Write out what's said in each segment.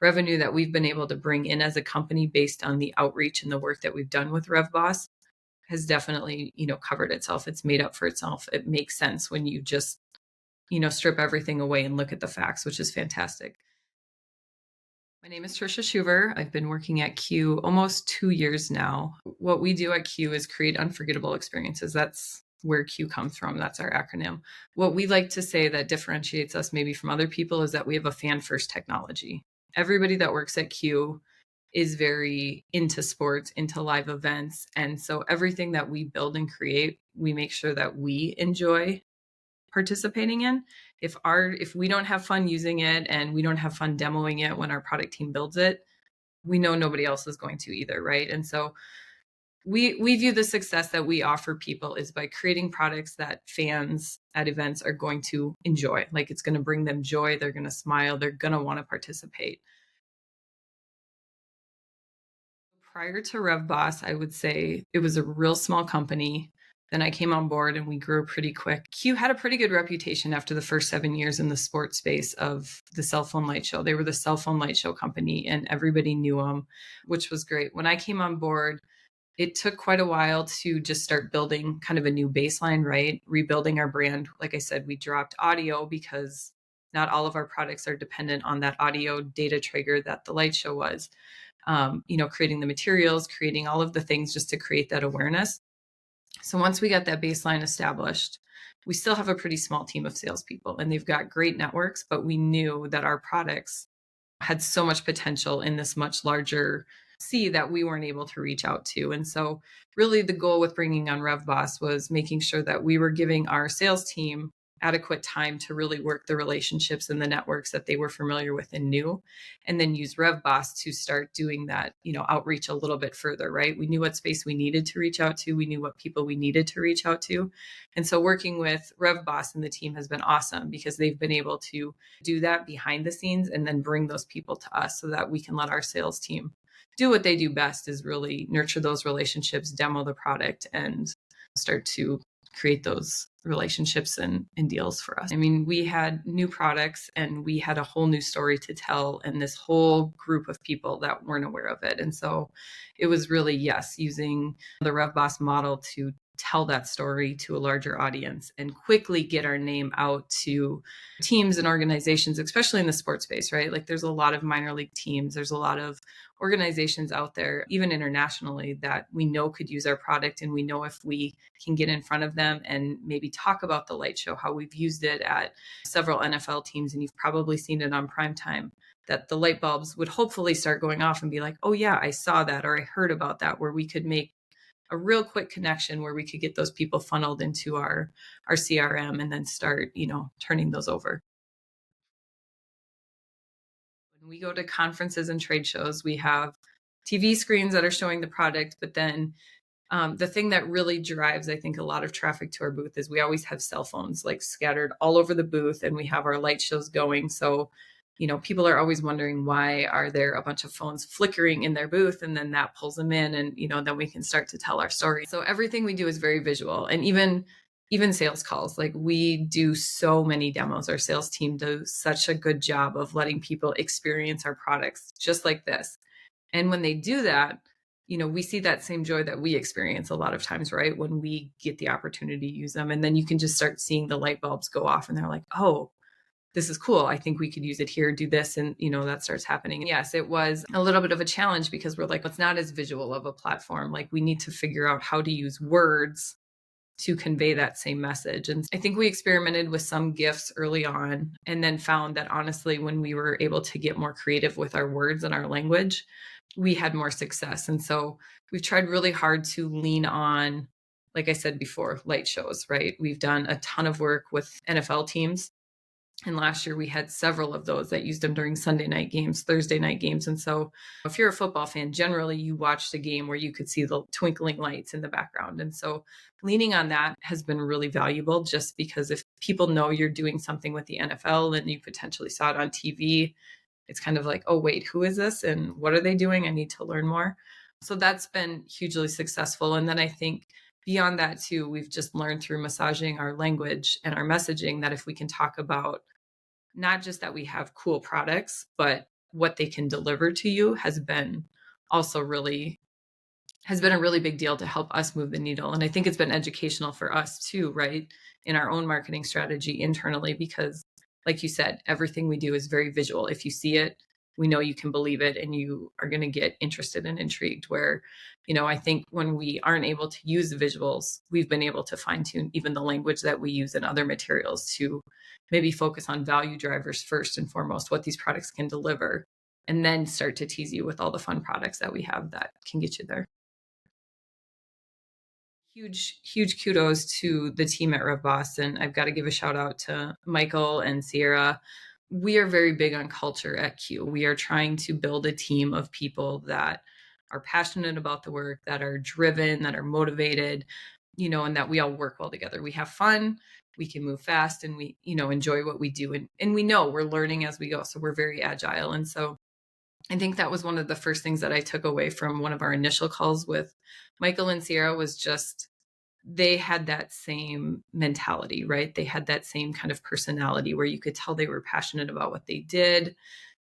revenue that we've been able to bring in as a company based on the outreach and the work that we've done with RevBoss has definitely, covered itself. It's made up for itself. It makes sense when you just, strip everything away and look at the facts, which is fantastic. My name is Trisha Schuver. I've been working at Q almost 2 years now. What we do at Q is create unforgettable experiences. That's where Q comes from. That's our acronym. What we like to say that differentiates us maybe from other people is that we have a fan-first technology. Everybody that works at Q is very into sports, into live events. And so everything that we build and create, we make sure that we enjoy participating in. If we don't have fun using it and we don't have fun demoing it when our product team builds it, we know nobody else is going to either, right? And so we view the success that we offer people is by creating products that fans at events are going to enjoy. Like, it's going to bring them joy, they're going to smile, they're going to want to participate. Prior to RevBoss, I would say it was a real small company. Then I came on board and we grew pretty quick. Q had a pretty good reputation after the first 7 years in the sports space of the cell phone light show. They were the cell phone light show company and everybody knew them, which was great. When I came on board, it took quite a while to just start building kind of a new baseline, right? Rebuilding our brand. Like I said, we dropped audio because not all of our products are dependent on that audio data trigger that the light show was. Creating the materials, creating all of the things just to create that awareness. So once we got that baseline established, we still have a pretty small team of salespeople and they've got great networks, but we knew that our products had so much potential in this much larger sea that we weren't able to reach out to. And so really the goal with bringing on RevBoss was making sure that we were giving our sales team adequate time to really work the relationships and the networks that they were familiar with and knew, and then use RevBoss to start doing that, outreach a little bit further, right? We knew what space we needed to reach out to. We knew what people we needed to reach out to. And so working with RevBoss and the team has been awesome because they've been able to do that behind the scenes and then bring those people to us so that we can let our sales team do what they do best, is really nurture those relationships, demo the product, and start to create those relationships and deals for us. I mean, we had new products and we had a whole new story to tell and this whole group of people that weren't aware of it. And so it was really, yes, using the RevBoss model to tell that story to a larger audience and quickly get our name out to teams and organizations, especially in the sports space, right? Like, there's a lot of minor league teams. There's a lot of organizations out there, even internationally, that we know could use our product. And we know if we can get in front of them and maybe talk about the light show, how we've used it at several NFL teams, and you've probably seen it on primetime, that the light bulbs would hopefully start going off and be like, oh yeah, I saw that, or I heard about that, where we could make a real quick connection where we could get those people funneled into our CRM and then start, turning those over. When we go to conferences and trade shows, we have TV screens that are showing the product, but then the thing that really drives, I think, a lot of traffic to our booth is we always have cell phones like scattered all over the booth, and we have our light shows going. So, people are always wondering, why are there a bunch of phones flickering in their booth? And then that pulls them in, and, then we can start to tell our story. So everything we do is very visual. And even sales calls, like, we do so many demos. Our sales team does such a good job of letting people experience our products just like this. And when they do that, we see that same joy that we experience a lot of times, right? When we get the opportunity to use them. And then you can just start seeing the light bulbs go off and they're like, oh, this is cool. I think we could use it here, do this. And, that starts happening. Yes, it was a little bit of a challenge because we're like, it's not as visual of a platform. Like, we need to figure out how to use words to convey that same message. And I think we experimented with some GIFs early on and then found that, honestly, when we were able to get more creative with our words and our language, we had more success. And so we've tried really hard to lean on, like I said before, light shows, right? We've done a ton of work with NFL teams. And last year we had several of those that used them during Sunday night games, Thursday night games. And so if you're a football fan, generally you watched a game where you could see the twinkling lights in the background. And so leaning on that has been really valuable, just because if people know you're doing something with the NFL and you potentially saw it on TV, it's kind of like, oh, wait, who is this? And what are they doing? I need to learn more. So that's been hugely successful. And then I think beyond that too, we've just learned through massaging our language and our messaging that if we can talk about not just that we have cool products, but what they can deliver to you also really has been a really big deal to help us move the needle. And I think it's been educational for us too, right? In our own marketing strategy internally, because like you said, everything we do is very visual. If you see it, we know you can believe it and you are going to get interested and intrigued. Where, I think when we aren't able to use the visuals, we've been able to fine tune even the language that we use in other materials to maybe focus on value drivers first and foremost, what these products can deliver, and then start to tease you with all the fun products that we have that can get you there. Huge kudos to the team at RevBoss. And I've got to give a shout out to Michael and Sierra. We are very big on culture at Q. We are trying to build a team of people that are passionate about the work, that are driven, that are motivated, and that we all work well together. We have fun, we can move fast, and we, enjoy what we do. And we know we're learning as we go. So we're very agile. And so I think that was one of the first things that I took away from one of our initial calls with Michael and Sierra was just they had that same mentality, right? They had that same kind of personality where you could tell they were passionate about what they did.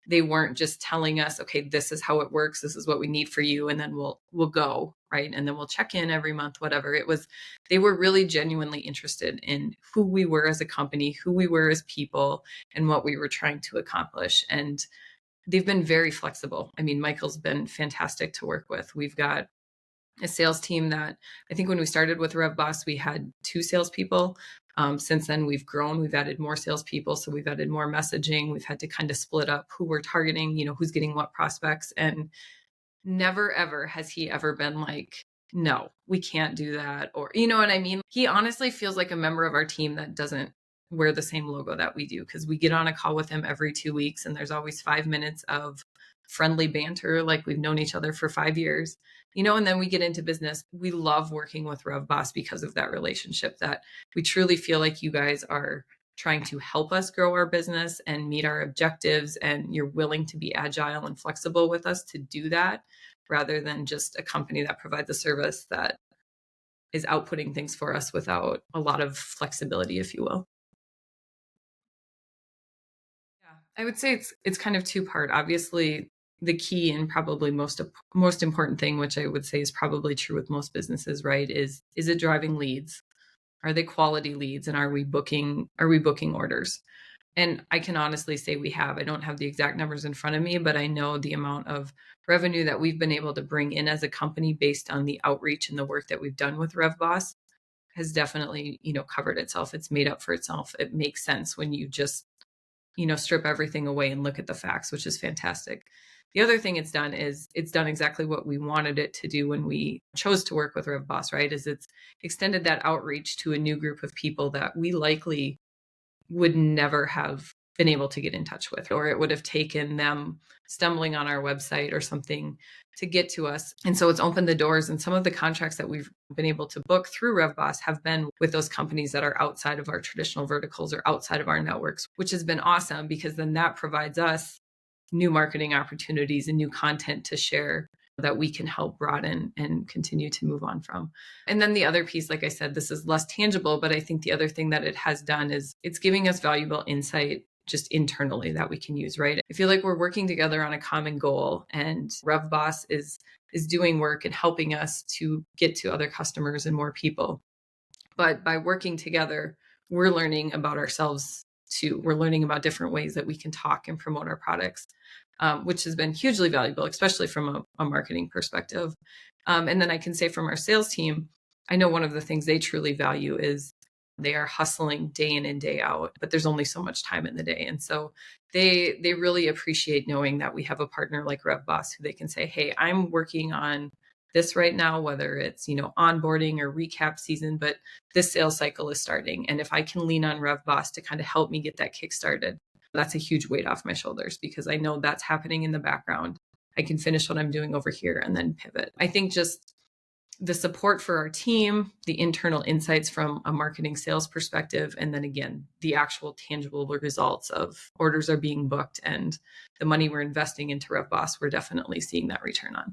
They weren't just telling us, okay, this is how it works. This is what we need for you. And then we'll go, right? And then we'll check in every month, whatever. They were really genuinely interested in who we were as a company, who we were as people, and what we were trying to accomplish. And they've been very flexible. I mean, Michael's been fantastic to work with. We've got a sales team that I think when we started with RevBoss, we had 2 salespeople. Since then, we've grown. We've added more salespeople. So we've added more messaging. We've had to kind of split up who we're targeting, who's getting what prospects. And never, ever has he ever been like, no, we can't do that. Or, you know what I mean? He honestly feels like a member of our team that doesn't wear the same logo that we do, because we get on a call with him every 2 weeks and there's always 5 minutes of friendly banter, like we've known each other for 5 years, and then we get into business. We love working with RevBoss because of that relationship, that we truly feel like you guys are trying to help us grow our business and meet our objectives, and you're willing to be agile and flexible with us to do that, rather than just a company that provides a service that is outputting things for us without a lot of flexibility, if you will. Yeah, I would say it's kind of two-part. Obviously, the key and probably most important thing, which I would say is probably true with most businesses, right, is it driving leads? Are they quality leads, and are we booking orders? And I can honestly say we have. I don't have the exact numbers in front of me, but I know the amount of revenue that we've been able to bring in as a company based on the outreach and the work that we've done with RevBoss has definitely, covered itself. It's made up for itself. It makes sense when you just, strip everything away and look at the facts, which is fantastic. The other thing it's done is it's done exactly what we wanted it to do when we chose to work with RevBoss, right? Is it's extended that outreach to a new group of people that we likely would never have been able to get in touch with, or it would have taken them stumbling on our website or something to get to us. And so it's opened the doors, and some of the contracts that we've been able to book through RevBoss have been with those companies that are outside of our traditional verticals or outside of our networks, which has been awesome, because then that provides us new marketing opportunities and new content to share that we can help broaden and continue to move on from. And then the other piece, like I said, this is less tangible, but I think the other thing that it has done is it's giving us valuable insight just internally that we can use, right? I feel like we're working together on a common goal, and RevBoss is doing work and helping us to get to other customers and more people. But by working together, we're learning about ourselves too. We're learning about different ways that we can talk and promote our products, which has been hugely valuable, especially from a marketing perspective. And then I can say from our sales team, I know one of the things they truly value is they are hustling day in and day out, but there's only so much time in the day. And so they really appreciate knowing that we have a partner like RevBoss who they can say, hey, I'm working on this right now, whether it's, onboarding or recap season, but this sales cycle is starting. And if I can lean on RevBoss to kind of help me get that kick started, that's a huge weight off my shoulders, because I know that's happening in the background. I can finish what I'm doing over here and then pivot. I think just the support for our team, the internal insights from a marketing sales perspective, and then again, the actual tangible results of orders are being booked and the money we're investing into RevBoss, we're definitely seeing that return on.